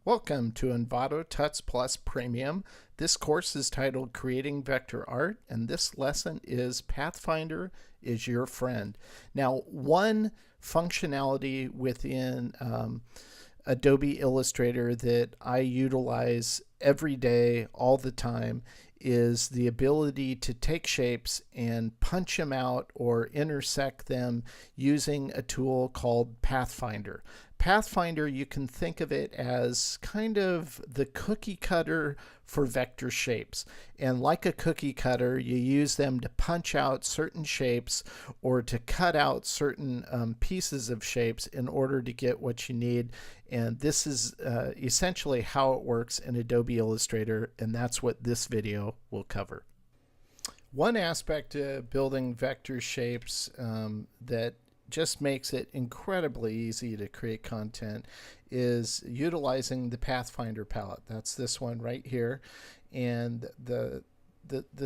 Welcome to Envato Tuts Plus Premium. This course is titled Creating Vector Art, and this lesson is Pathfinder is your friend. Now, one functionality within Adobe Illustrator that I utilize every day, all the time, is the ability to take shapes and punch them out or intersect them using a tool called Pathfinder. Pathfinder, you can think of it as kind of the cookie cutter for vector shapes. And like a cookie cutter, you use them to punch out certain shapes or to cut out certain pieces of shapes in order to get what you need. And this is essentially how it works in Adobe Illustrator, and that's what this video will cover. One aspect of building vector shapes that just makes it incredibly easy to create content is utilizing the Pathfinder palette. That's this one right here. And the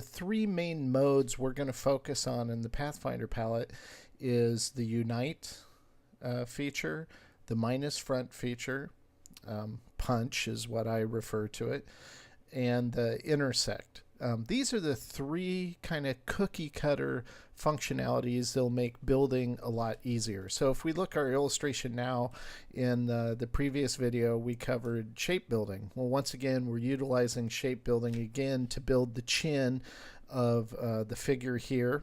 three main modes we're going to focus on in the Pathfinder palette is the Unite feature, the minus front feature, punch is what I refer to it, and the intersect. These are the three kind of cookie cutter functionalities that'll make building a lot easier. So if we look at our illustration now, in the previous video we covered shape building. Well, once again we're utilizing shape building again to build the chin of the figure here.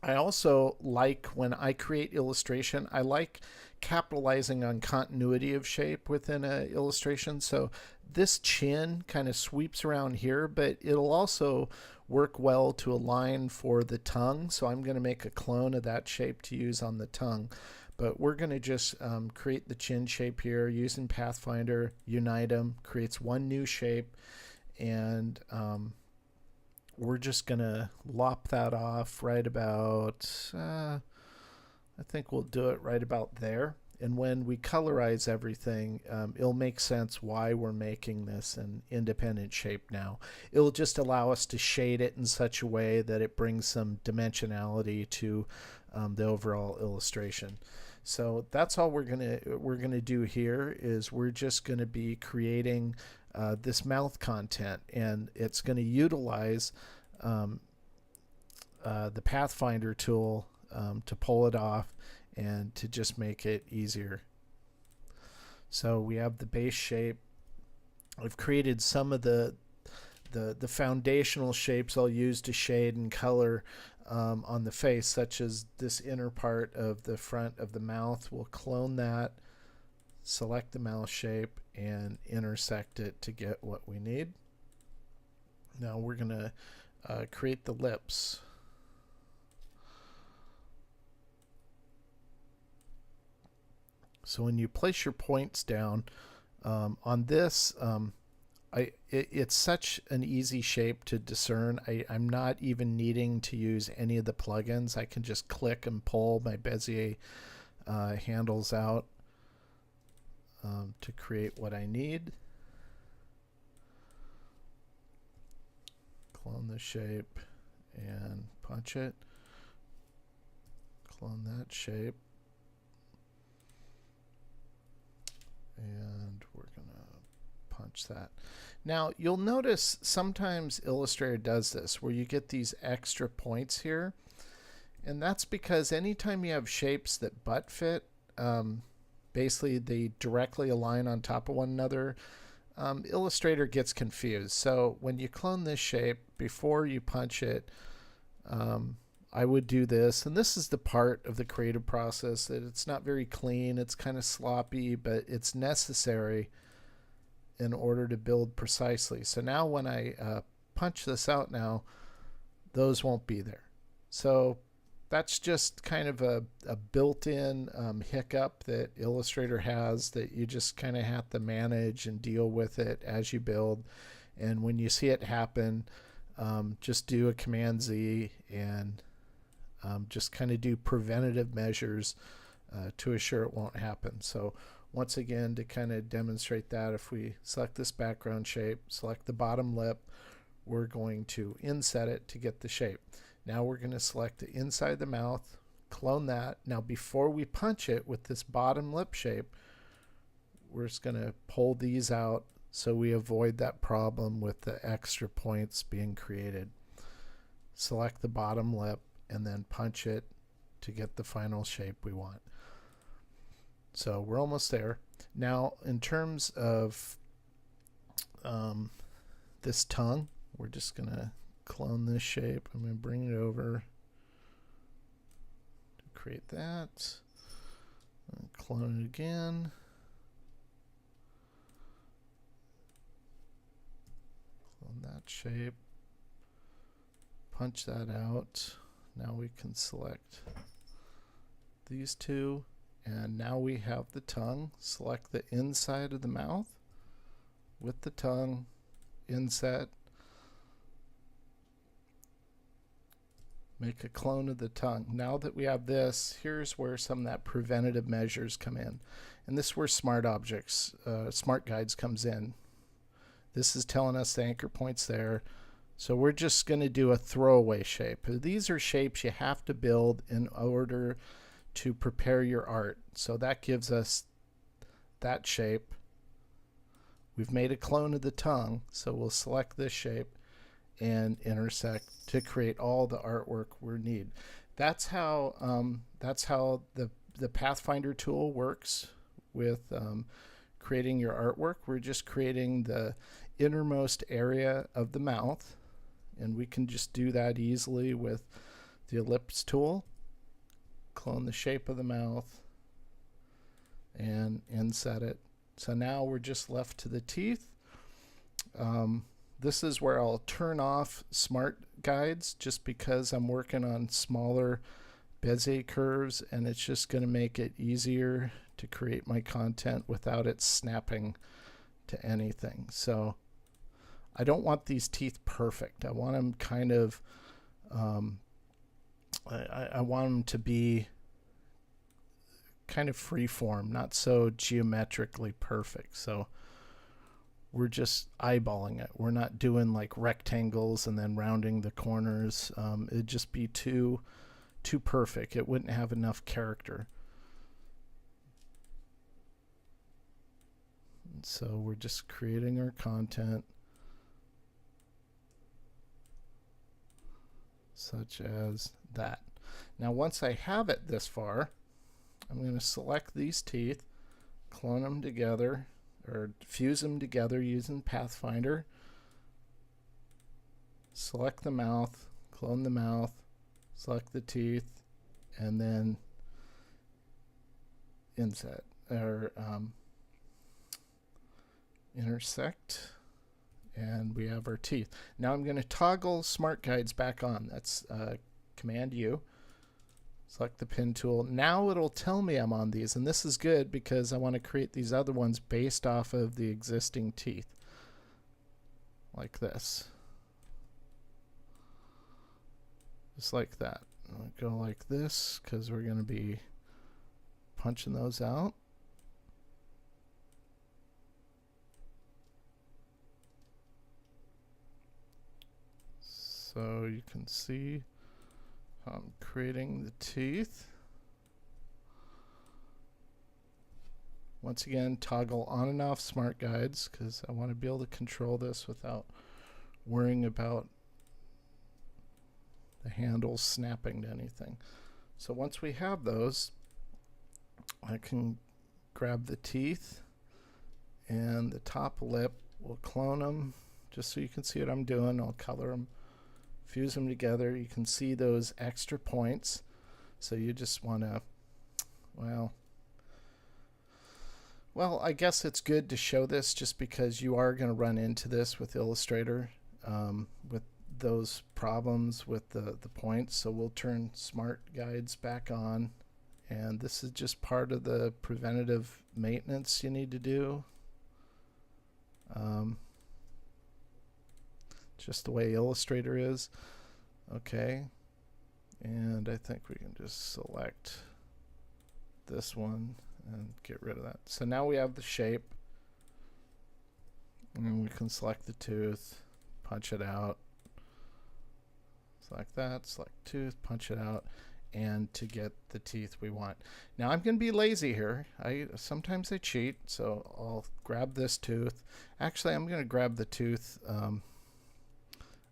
I also like, when I create illustration, I like capitalizing on continuity of shape within an illustration. So this chin kind of sweeps around here, but it'll also work well to align for the tongue. So I'm going to make a clone of that shape to use on the tongue. But we're going to just create the chin shape here using Pathfinder, unite them, creates one new shape, and we're just going to lop that off right about, I think we'll do it right about there. And when we colorize everything, it'll make sense why we're making this an independent shape now. It'll just allow us to shade it in such a way that it brings some dimensionality to the overall illustration. So that's all we're gonna do here. Is we're just going to be creating this mouth content, and it's going to utilize the Pathfinder tool to pull it off and to just make it easier. So we have the base shape. I've created some of the foundational shapes I'll use to shade and color on the face, such as this inner part of the front of the mouth. We'll clone that, select the mouth shape, and intersect it to get what we need. Now we're going to create the lips. So when you place your points down on this, it's such an easy shape to discern. I'm not even needing to use any of the plugins. I can just click and pull my Bezier handles out to create what I need. Clone the shape and punch it. Clone that shape. And we're going to punch that. Now you'll notice sometimes Illustrator does this where you get these extra points here, and that's because anytime you have shapes that butt fit, basically they directly align on top of one another, Illustrator gets confused. So when you clone this shape, before you punch it, I would do this, and this is the part of the creative process that it's not very clean, it's kind of sloppy, but it's necessary in order to build precisely. So now when I punch this out now, those won't be there. So that's just kind of a built-in hiccup that Illustrator has, that you just kind of have to manage and deal with it as you build. And when you see it happen, just do a Command Z and just kind of do preventative measures to assure it won't happen. So once again, to kind of demonstrate that, if we select this background shape, select the bottom lip, we're going to inset it to get the shape. Now we're going to select the inside of the mouth, clone that. Now before we punch it with this bottom lip shape, we're just going to pull these out so we avoid that problem with the extra points being created. Select the bottom lip and then punch it to get the final shape we want. So we're almost there. Now in terms of this tongue, we're just going to clone this shape. I'm going to bring it over to create that. Clone it again. Clone that shape. Punch that out. Now we can select these two, and now we have the tongue. Select the inside of the mouth with the tongue inset. Make a clone of the tongue. Now that we have this, here's where some of that preventative measures come in. And this is where smart guides comes in. This is telling us the anchor point's there. So we're just going to do a throwaway shape. These are shapes you have to build in order to prepare your art. So that gives us that shape. We've made a clone of the tongue, so we'll select this shape and intersect to create all the artwork we need. That's how the Pathfinder tool works with creating your artwork. We're just creating the innermost area of the mouth, and we can just do that easily with the ellipse tool. Clone the shape of the mouth and inset it. So now we're just left to the teeth. This is where I'll turn off smart guides just because I'm working on smaller Bezier curves, and it's just going to make it easier to create my content without it snapping to anything. So I don't want these teeth perfect. I want them kind of, I want them to be kind of free-form, not so geometrically perfect. So we're just eyeballing it. We're not doing like rectangles and then rounding the corners. It'd just be too perfect. It wouldn't have enough character. And so we're just creating our content such as that. Now once I have it this far, I'm going to select these teeth, clone them together, or fuse them together using Pathfinder. Select the mouth, clone the mouth, select the teeth, and then inset or intersect, and we have our teeth. Now I'm going to toggle smart guides back on. That's Command U. Select the pen tool. Now it'll tell me I'm on these, and this is good because I want to create these other ones based off of the existing teeth, like this. Just like that. I'll go like this because we're going to be punching those out. So you can see I'm creating the teeth. Once again, toggle on and off smart guides because I want to be able to control this without worrying about the handles snapping to anything. So once we have those, I can grab the teeth and the top lip. We'll clone them just so you can see what I'm doing. I'll color them. Fuse them together. You can see those extra points. So you just want to, well, I guess it's good to show this just because you are going to run into this with Illustrator, with those problems with the points. So we'll turn smart guides back on, and this is just part of the preventative maintenance you need to do. Just the way Illustrator is. Okay, and I think we can just select this one and get rid of that. So now we have the shape, and we can select the tooth, punch it out, select that, select tooth, punch it out, and to get the teeth we want. Now I'm going to be lazy here. Sometimes I cheat, so I'll grab this tooth. Actually, I'm going to grab the tooth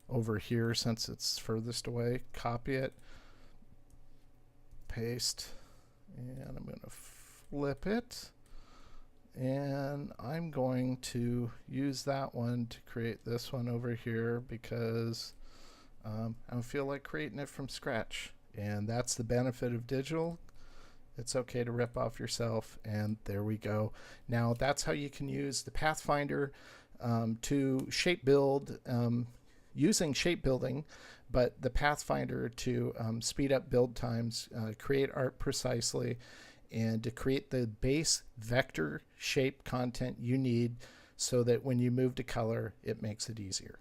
over here since it's furthest away. Copy it, paste, and I'm going to flip it. And I'm going to use that one to create this one over here because I don't feel like creating it from scratch. And that's the benefit of digital. It's okay to rip off yourself, and there we go. Now that's how you can use the Pathfinder to shape build using shape building, but the Pathfinder to speed up build times, create art precisely, and to create the base vector shape content you need so that when you move to color, it makes it easier.